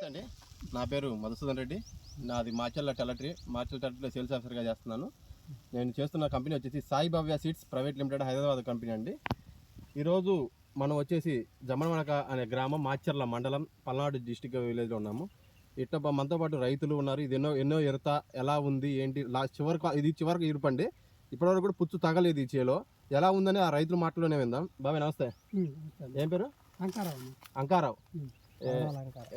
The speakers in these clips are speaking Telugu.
నమస్తే అండి, నా పేరు మధుసూదన్ రెడ్డి. నాది మాచర్ల టెలటరీలో సేల్స్ ఆఫీసర్గా చేస్తున్నాను. నేను చేస్తున్న కంపెనీ వచ్చేసి Sai Bhavya seeds private limited Hyderabad company అండి. ఈరోజు మనం వచ్చేసి జమ్మనమడక అనే గ్రామం, మాచర్ల మండలం, పల్నాడు డిస్టిక్ విలేజ్లో ఉన్నాము. ఇట్లా మనతో పాటు రైతులు ఉన్నారు. ఇది ఎన్నో ఎరుత ఎలా ఉంది ఏంటి చివరికి ఇరుపండి. ఇప్పటివరకు కూడా పుచ్చు తగలేదు ఈ చేలో. ఎలా ఉందని ఆ రైతుల మాటలోనే విందాం. బాబాయ్ నమస్తే. ఏం పేరు? అంకారావు.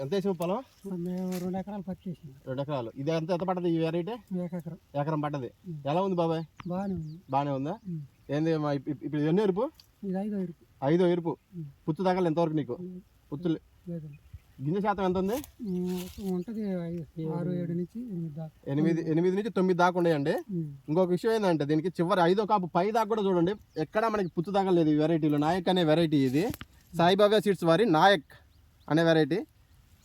ఎంత వేసాము పొలం? 2 ఎకరాలు పత్తి. 2 ఎకరాలు. ఇది ఎంత పడ్డది? ఈ వెరైటీ ఎకరం పడ్డది. ఎలా ఉంది బాబాయ్? బాగానే ఉందా? ఏంది ఇప్పుడు ఎన్నో ఎరుపు? ఐదో ఎరుపు. పుచ్చు తగలు ఎంతవరకు నీకు? పుచ్చు గింజ శాతం ఎంత ఉంది? 8 నుంచి 9 దాకా ఉన్నాయండి. ఇంకొక విషయం ఏంటంటే దీనికి చివరి 5వ కాపు పై దాకా కూడా చూడండి, ఎక్కడ మనకి పుచ్చు తగలేదు. ఈ వెరైటీలో నాయక్ అనే వెరైటీ, ఇది సాయిబాబా సీడ్స్ వారి నాయక్ అనే వెరైటీ.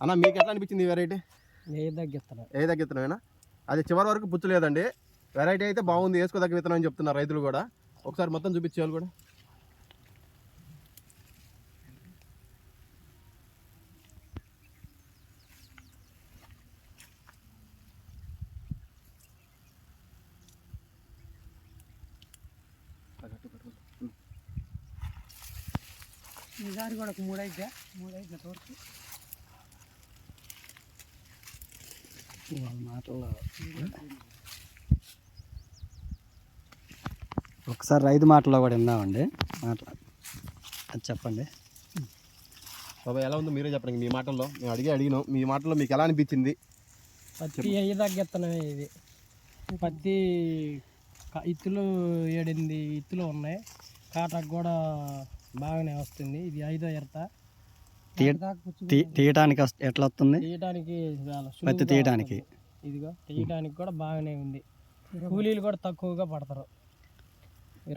అన్న మీకు ఎట్లా అనిపించింది ఈ వెరైటీ? ఏ తగ్గిత్తనమేనా? అది చివరి వరకు పుచ్చు లేదండి. వెరైటీ అయితే బాగుంది, వేసుకోదగ్గ విత్తనం అని చెప్తున్నారు రైతులు కూడా. ఒకసారి మొత్తం చూపించేవాళ్ళు కూడా. నిజానికి కూడా 3 అయితే తోర్చి మాటల్లో ఒకసారి రైతు మాటల్లో కూడా విందామండి. అది చెప్పండి బాబాయ్, ఎలా ఉందో మీరే చెప్పండి మీ మాటల్లో. మేము అడిగినాం, మీ మాటల్లో మీకు ఎలా అనిపించింది? పత్తి అయ్యి తగ్గెత్తనమే. ఇది పత్తి ఇత్తులు 7-8 ఇత్తులు ఉన్నాయి. కాటాకు కూడా బాగానే వస్తుంది. ఇది 5వ ఎర్త. తీయటానికి ఎట్లా వస్తుంది? తీయటానికి పత్తి తీయటానికి ఇదిగో తీయటానికి కూడా బాగానే ఉంది. కూలీలు కూడా తక్కువగా పడతారు.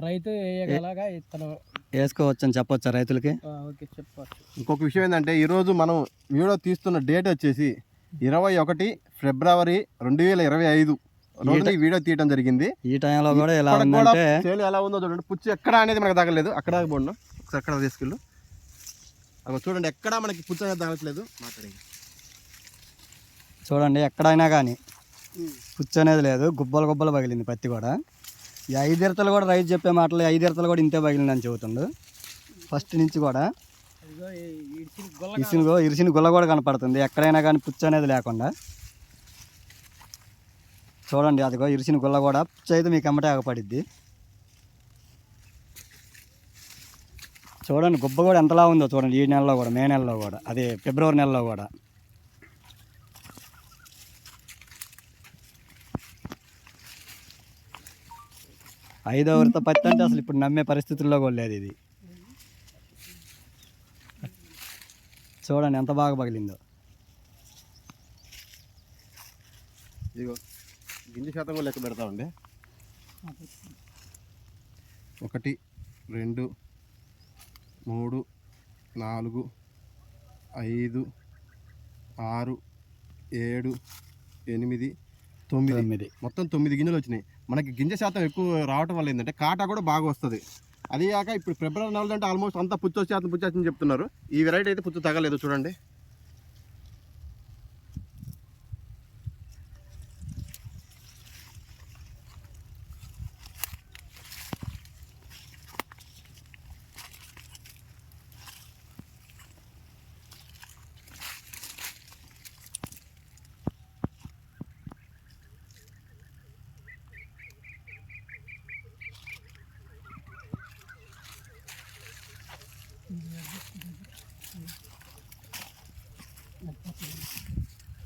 రైతు వేయగలగా ఇత్తనం వేసుకోవచ్చు అని చెప్పొచ్చా రైతులకి? ఓకే, చెప్పవచ్చు. ఇంకొక విషయం ఏంటంటే ఈరోజు మనం వీడియో తీస్తున్న డేట్ వచ్చేసి 21 ఫిబ్రవరి 2025 రోజున ఈ వీడియో తీయడం జరిగింది. ఈ టైంలో కూడా ఎలా ఉందంటే చేలు ఎలా ఉందో చూడండి. పుచ్చు ఎక్కడ అనేది మనకు తగలేదు. అక్కడ పోండు ఒకసారి, అక్కడ తీసుకెళ్ళు. అక్కడ చూడండి, ఎక్కడా మనకి పుచ్చు అనేది తగలట్లేదు. మాట్లాడండి. చూడండి, ఎక్కడైనా కానీ పుచ్చు అనేది లేదు. గుబ్బలు పగిలింది పత్తి కూడా. ఈ 5 ఇరతలు కూడా రైతు చెప్పే మాటలు 5 ఇరతలు కూడా ఇంతే పగిలిందని చెబుతుండు. ఫస్ట్ నుంచి కూడా ఇరిసిన గుల్ల కూడా కనపడుతుంది. ఎక్కడైనా కానీ పుచ్చు అనేది లేకుండా. చూడండి, అదిగో ఇరిసిన గుల్ల కూడా. పుచ్చు అయితే మీకు ఎమ్మటే ఆగపడిద్ది. చూడండి, గుబ్బ కూడా ఎంతలా ఉందో చూడండి. ఈ నెలలో కూడా, మే నెలలో కూడా, అదే ఫిబ్రవరి నెలలో కూడా. ఐదో విడత పత్తి అంటే అసలు ఇప్పుడు నమ్మే పరిస్థితుల్లో కూడా లేదు ఇది. చూడండి ఎంత బాగా పగిలిందో. ఇదిగో గింజ శాతం కూడా లెక్క పెడతామండి. 1 2 3 4 5 6 7 8 9 మొత్తం 9 గింజలు వచ్చినాయి. మనకి గింజ శాతం ఎక్కువ రావటం వల్ల ఏంటంటే కాటా కూడా బాగా వస్తుంది. అది కాక ఇప్పుడు ఫిబ్రవరి నెలలో అంటే ఆల్మోస్ట్ అంతా పుచ్చు వచ్చి చెప్తున్నారు. ఈ వెరైటీ అయితే పుచ్చు తగలేదు చూడండి.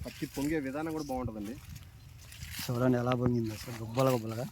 పత్తి పొంగే విధానం కూడా బాగుంటుందండి. చూడండి ఎలా పొంగింది అసలు, గుబ్బలుగా.